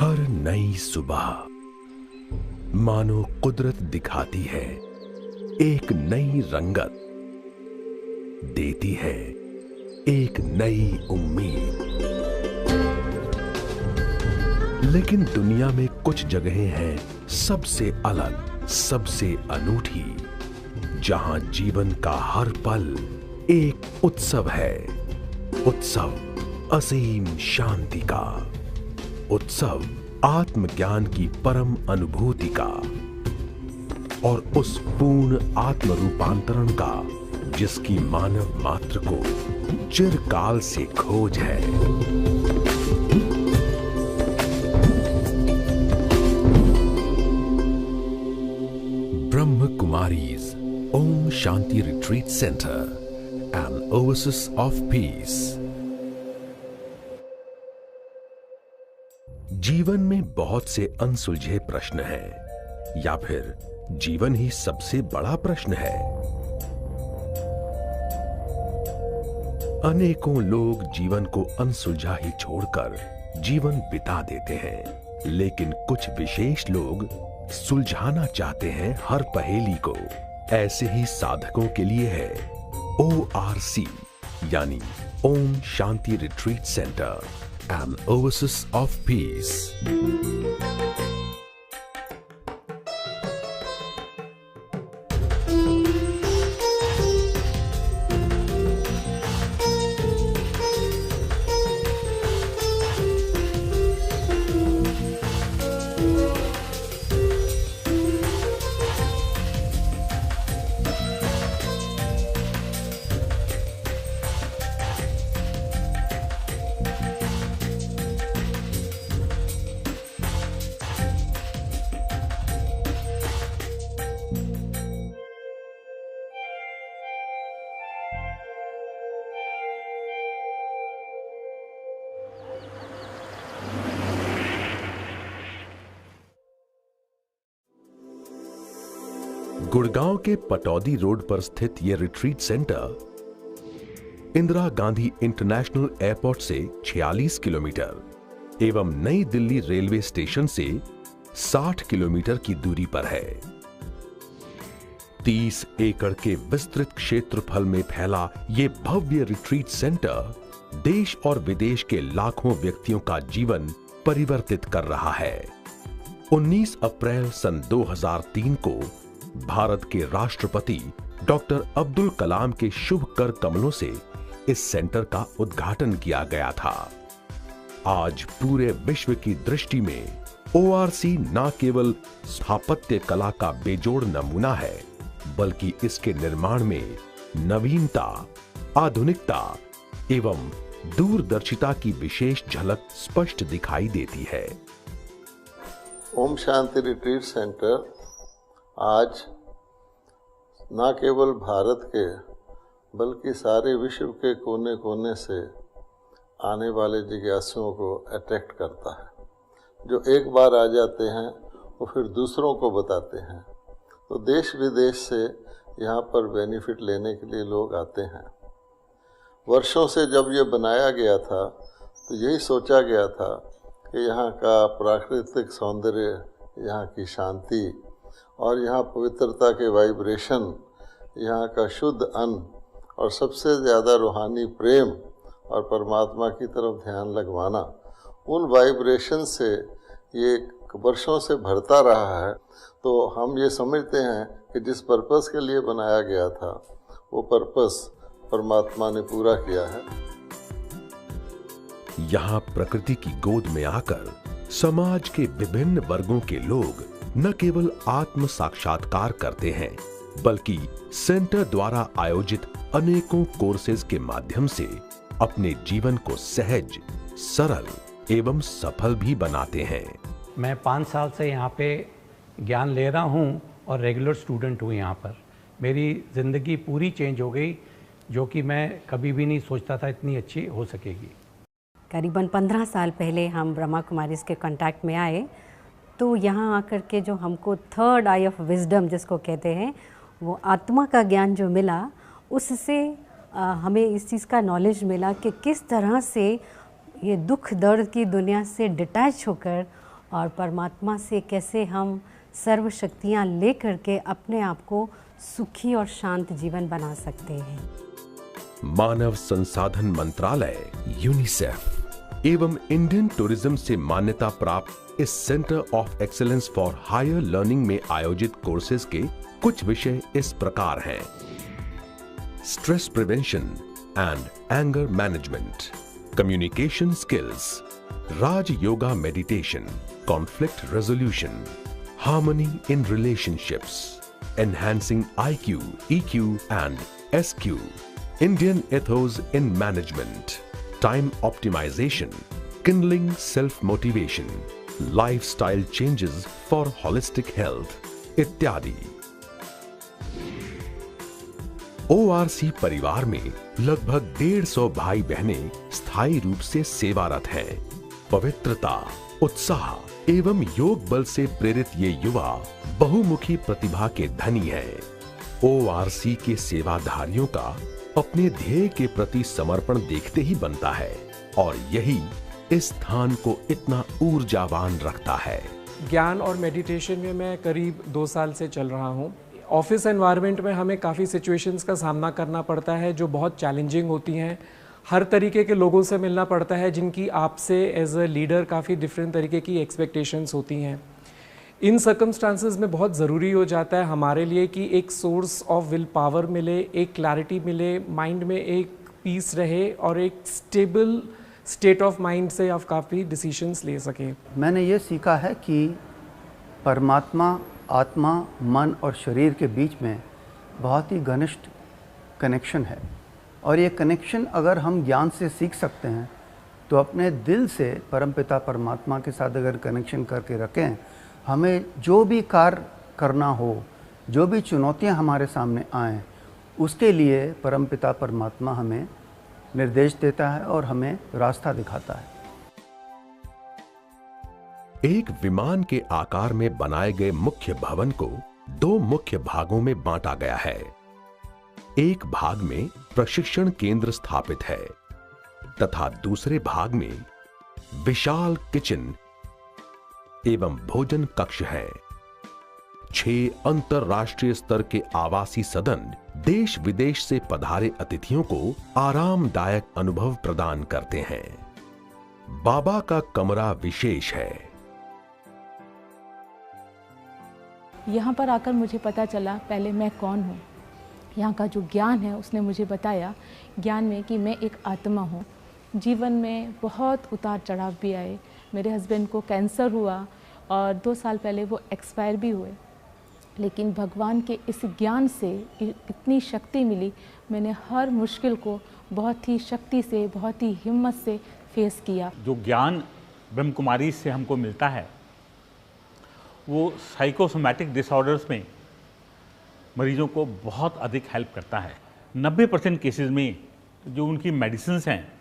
हर नई सुबह मानो कुदरत दिखाती है एक नई रंगत, देती है एक नई उम्मीद। लेकिन दुनिया में कुछ जगहें हैं सबसे अलग, सबसे अनूठी, जहां जीवन का हर पल एक उत्सव है। उत्सव असीम शांति का, उत्सव आत्मज्ञान की परम अनुभूति का और उस पूर्ण आत्म रूपांतरण का जिसकी मानव मात्र को चिरकाल से खोज है। Brahma Kumaris Om Shanti retreat centre, an oasis of peace। जीवन में बहुत से अनसुलझे प्रश्न हैं, या फिर जीवन ही सबसे बड़ा प्रश्न है। अनेकों लोग जीवन को अनसुलझा ही छोड़कर जीवन बिता देते हैं, लेकिन कुछ विशेष लोग सुलझाना चाहते हैं हर पहेली को। ऐसे ही साधकों के लिए है ORC यानी Om Shanti retreat centre, an oasis of peace। Gurgaon के पटौदी रोड पर स्थित यह retreat centre Indira Gandhi international airport से 46 किलोमीटर एवं नई दिल्ली रेलवे स्टेशन से 60 किलोमीटर की दूरी पर है। 30 एकड़ के विस्तृत क्षेत्रफल में फैला यह भव्य रिट्रीट सेंटर देश और विदेश के लाखों व्यक्तियों का जीवन परिवर्तित कर रहा है। 19 अप्रैल सन 2003 को भारत के राष्ट्रपति डॉक्टर अब्दुल कलाम के शुभ कर कमलों से इस सेंटर का उद्घाटन किया गया था। आज पूरे विश्व की दृष्टि में ORC न केवल स्थापत्य कला का बेजोड़ नमूना है, बल्कि इसके निर्माण में नवीनता, आधुनिकता एवं दूरदर्शिता की विशेष झलक स्पष्ट दिखाई देती है। ओम शांति रिट्रीट सेंटर आज न केवल भारत के बल्कि सारे विश्व के कोने कोने से आने वाले जिज्ञासुओं को अट्रैक्ट करता है। जो एक बार आ जाते हैं वो फिर दूसरों को बताते हैं, तो देश विदेश से यहाँ पर बेनिफिट लेने के लिए लोग आते हैं। वर्षों से जब ये बनाया गया था तो यही सोचा गया था कि यहाँ का प्राकृतिक सौंदर्य, यहाँ की शांति और यहाँ पवित्रता के वाइब्रेशन, यहाँ का शुद्ध अन्न और सबसे ज़्यादा रूहानी प्रेम और परमात्मा की तरफ ध्यान लगवाना, उन वाइब्रेशन से ये वर्षों से भरता रहा है। तो हम ये समझते हैं कि जिस पर्पस के लिए बनाया गया था वो पर्पस परमात्मा ने पूरा किया है। यहाँ प्रकृति की गोद में आकर समाज के विभिन्न वर्गों के लोग न केवल आत्म साक्षात्कार करते हैं, बल्कि सेंटर द्वारा आयोजित अनेकों कोर्सेज के माध्यम से अपने जीवन को सहज, सरल एवं सफल भी बनाते हैं। मैं 5 साल से यहाँ पे ज्ञान ले रहा हूँ और रेगुलर स्टूडेंट हूँ यहाँ पर। मेरी ज़िंदगी पूरी चेंज हो गई, जो कि मैं कभी भी नहीं सोचता था इतनी अच्छी हो सकेगी। करीबन 15 साल पहले हम ब्रह्मा कुमारीज़ के कांटेक्ट में आए, तो यहाँ आकर के जो हमको थर्ड आई ऑफ विजडम जिसको कहते हैं, वो आत्मा का ज्ञान जो मिला, उससे हमें इस चीज़ का नॉलेज मिला कि किस तरह से ये दुख दर्द की दुनिया से डिटैच होकर और परमात्मा से कैसे हम सर्व शक्तियाँ ले करके अपने आप को सुखी और शांत जीवन बना सकते हैं। मानव संसाधन मंत्रालय, यूनिसेफ एवं इंडियन टूरिज्म से मान्यता प्राप्त इस centre of excellence for higher learning में आयोजित कोर्सेज के कुछ विषय इस प्रकार हैं: stress prevention and anger management, communication skills, Raj yoga meditation, conflict resolution, harmony in relationships, enhancing IQ, EQ and SQ, Indian ethos in management, time optimization, kindling self-motivation, lifestyle changes for holistic health, इत्यादि। ORC परिवार में लगभग 150 भाई बहनें स्थायी रूप से सेवारत हैं। पवित्रता, उत्साह एवं योग बल से प्रेरित ये युवा बहुमुखी प्रतिभा के धनी हैं। ORC के सेवाधारियों का अपने ध्येय के प्रति समर्पण देखते ही बनता है और यही इस स्थान को इतना ऊर्जावान रखता है। ज्ञान और मेडिटेशन में मैं करीब 2 साल से चल रहा हूँ। ऑफिस एनवायरनमेंट में हमें काफ़ी सिचुएशंस का सामना करना पड़ता है जो बहुत चैलेंजिंग होती हैं। हर तरीके के लोगों से मिलना पड़ता है जिनकी आपसे एज अ लीडर काफ़ी डिफरेंट तरीके की एक्सपेक्टेशंस होती हैं। इन सर्कमस्टांसेस में बहुत ज़रूरी हो जाता है हमारे लिए कि एक सोर्स ऑफ विल पावर मिले, एक क्लैरिटी मिले, माइंड में एक पीस रहे और एक स्टेबल स्टेट ऑफ माइंड से आप काफ़ी डिसीजंस ले सकें। मैंने ये सीखा है कि परमात्मा, आत्मा, मन और शरीर के बीच में बहुत ही घनिष्ठ कनेक्शन है और ये कनेक्शन अगर हम ज्ञान से सीख सकते हैं तो अपने दिल से परमपिता परमात्मा के साथ अगर कनेक्शन करके रखें, हमें जो भी कार्य करना हो, जो भी चुनौतियां हमारे सामने आएं, उसके लिए परमपिता परमात्मा हमें निर्देश देता है और हमें रास्ता दिखाता है। एक विमान के आकार में बनाए गए मुख्य भवन को 2 मुख्य भागों में बांटा गया है। एक भाग में प्रशिक्षण केंद्र स्थापित है तथा दूसरे भाग में विशाल किचन एवं भोजन कक्ष है। 6 अंतरराष्ट्रीय स्तर के आवासीय सदन देश विदेश से पधारे अतिथियों को आरामदायक अनुभव प्रदान करते हैं। बाबा का कमरा विशेष है। यहाँ पर आकर मुझे पता चला पहले मैं कौन हूँ। यहाँ का जो ज्ञान है उसने मुझे बताया ज्ञान में कि मैं एक आत्मा हूँ। जीवन में बहुत उतार चढ़ाव भी आए। मेरे हस्बैंड को कैंसर हुआ और 2 साल पहले वो एक्सपायर भी हुए, लेकिन भगवान के इस ज्ञान से इतनी शक्ति मिली, मैंने हर मुश्किल को बहुत ही शक्ति से, बहुत ही हिम्मत से फेस किया। जो ज्ञान ब्रह्म कुमारी से हमको मिलता है वो साइकोसोमैटिक डिसऑर्डर्स में मरीजों को बहुत अधिक हेल्प करता है। 90% केसेस में जो उनकी मेडिसिन्स हैं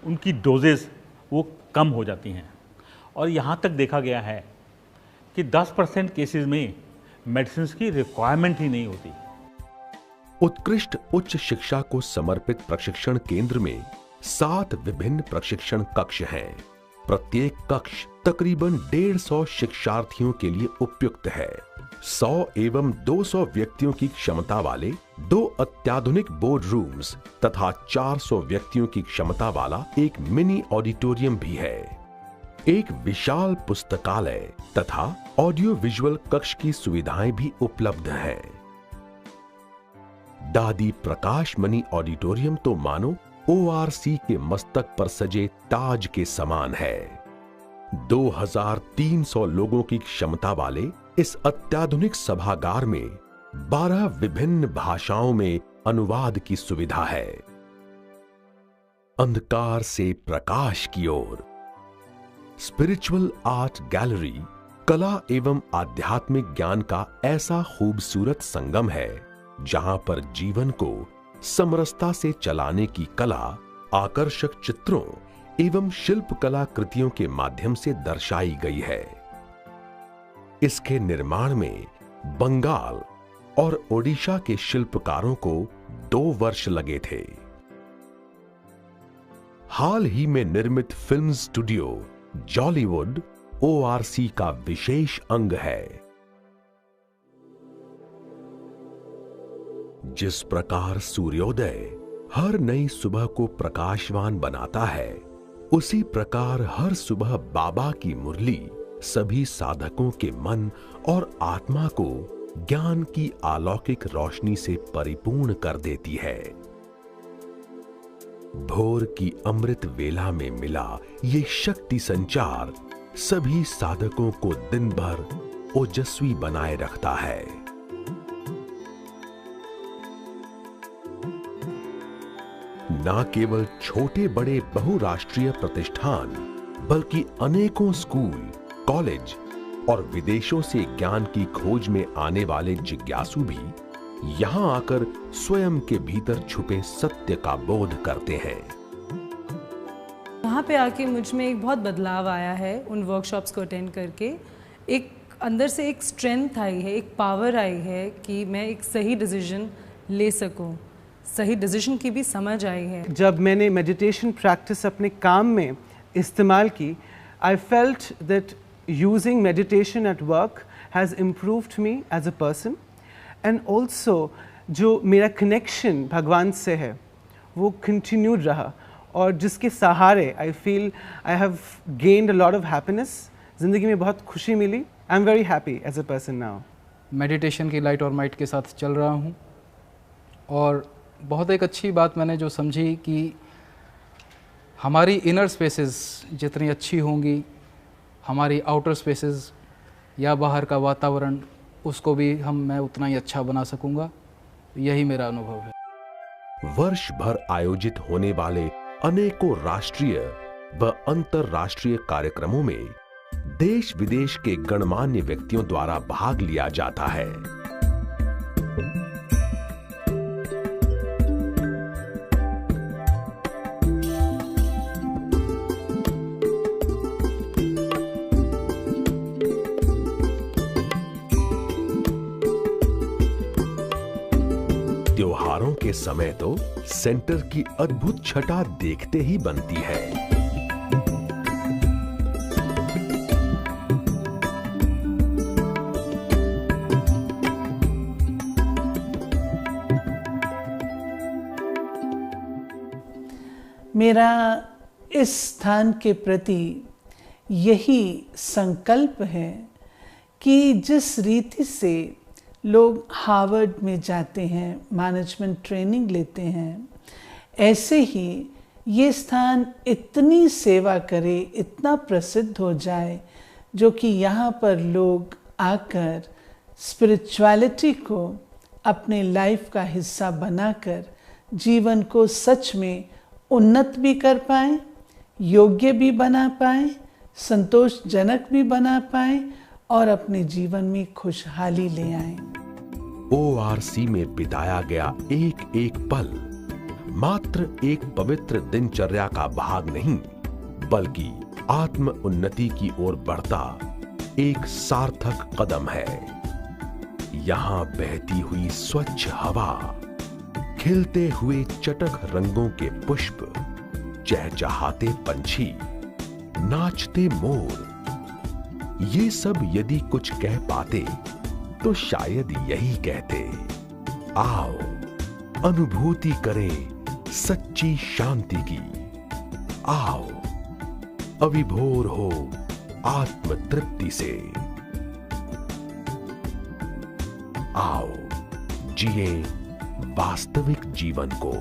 उनकी डोजेस वो कम हो जाती हैं और यहाँ तक देखा गया है कि 10% केसेस में मेडिसिन्स की रिक्वायरमेंट ही नहीं होती। उत्कृष्ट उच्च शिक्षा को समर्पित प्रशिक्षण केंद्र में 7 विभिन्न प्रशिक्षण कक्ष हैं। प्रत्येक कक्ष तकरीबन 150 शिक्षार्थियों के लिए उपयुक्त है। 100 एवं 200 व्यक्तियों की क्षमता वाले 2 अत्याधुनिक बोर्ड रूम्स तथा 400 व्यक्तियों की क्षमता वाला एक मिनी ऑडिटोरियम भी है। एक विशाल पुस्तकालय तथा ऑडियो विजुअल कक्ष की सुविधाएं भी उपलब्ध हैं। दादी प्रकाश मणि ऑडिटोरियम तो मानो ORC के मस्तक पर सजे ताज के समान है। 2300 लोगों की क्षमता वाले इस अत्याधुनिक सभागार में 12 विभिन्न भाषाओं में अनुवाद की सुविधा है। अंधकार से प्रकाश की ओर स्पिरिचुअल आर्ट गैलरी कला एवं आध्यात्मिक ज्ञान का ऐसा खूबसूरत संगम है जहां पर जीवन को समरसता से चलाने की कला आकर्षक चित्रों एवं शिल्प कला कृतियों के माध्यम से दर्शाई गई है। इसके निर्माण में बंगाल और ओडिशा के शिल्पकारों को 2 वर्ष लगे थे। हाल ही में निर्मित फिल्म स्टूडियो जॉलीवुड ORC का विशेष अंग है। जिस प्रकार सूर्योदय हर नई सुबह को प्रकाशवान बनाता है, उसी प्रकार हर सुबह बाबा की मुरली सभी साधकों के मन और आत्मा को ज्ञान की अलौकिक रोशनी से परिपूर्ण कर देती है। भोर की अमृत वेला में मिला ये शक्ति संचार सभी साधकों को दिन भर ओजस्वी बनाए रखता है। न केवल छोटे बड़े बहुराष्ट्रीय प्रतिष्ठान, बल्कि अनेकों स्कूल, कॉलेज और विदेशों से ज्ञान की खोज में आने वाले जिज्ञासु भी यहां आकर स्वयं के भीतर छुपे सत्य का बोध करते हैं। यहाँ पे आके मुझ में एक बहुत बदलाव आया है। उन वर्कशॉप्स को अटेंड करके एक अंदर से एक स्ट्रेंथ आई है, एक पावर आई है कि मैं एक सही डिसीजन ले सकूं, सही डिसीजन की भी समझ आई है। जब मैंने मेडिटेशन प्रैक्टिस अपने काम में इस्तेमाल की, I felt that using meditation at work has improved me as a person, and also जो मेरा कनेक्शन भगवान से है वो कंटिन्यूड रहा, और जिसके सहारे I feel I have gained a lot of happiness. ज़िंदगी में बहुत खुशी मिली। I am very happy as a person now. Meditation की लाइट और माइट के साथ चल रहा हूँ, और बहुत एक अच्छी बात मैंने जो समझी कि हमारी इनर स्पेसेस जितनी अच्छी होंगी, हमारी आउटर स्पेसेस या बाहर का वातावरण उसको भी मैं उतना ही अच्छा बना सकूंगा। यही मेरा अनुभव है। वर्ष भर आयोजित होने वाले अनेकों राष्ट्रीय व अंतर्राष्ट्रीय कार्यक्रमों में देश विदेश के गणमान्य व्यक्तियों द्वारा भाग लिया जाता है। त्योहारों के समय तो सेंटर की अद्भुत छटा देखते ही बनती है। मेरा इस स्थान के प्रति यही संकल्प है कि जिस रीति से लोग हार्वर्ड में जाते हैं, मैनेजमेंट ट्रेनिंग लेते हैं, ऐसे ही ये स्थान इतनी सेवा करे, इतना प्रसिद्ध हो जाए, जो कि यहाँ पर लोग आकर स्पिरिचुअलिटी को अपने लाइफ का हिस्सा बनाकर जीवन को सच में उन्नत भी कर पाएँ, योग्य भी बना पाएँ, संतोषजनक भी बना पाएँ और अपने जीवन में खुशहाली ले आएं। ORC में बिताया गया एक एक पल मात्र एक पवित्र दिनचर्या का भाग नहीं, बल्कि आत्म उन्नति की ओर बढ़ता एक सार्थक कदम है। यहाँ बहती हुई स्वच्छ हवा, खिलते हुए चटक रंगों के पुष्प, चहचहाते पंछी, नाचते मोर, ये सब यदि कुछ कह पाते तो शायद यही कहते, आओ अनुभूति करें सच्ची शांति की, आओ अविभोर हो आत्म तृप्ति से, आओ जिए वास्तविक जीवन को।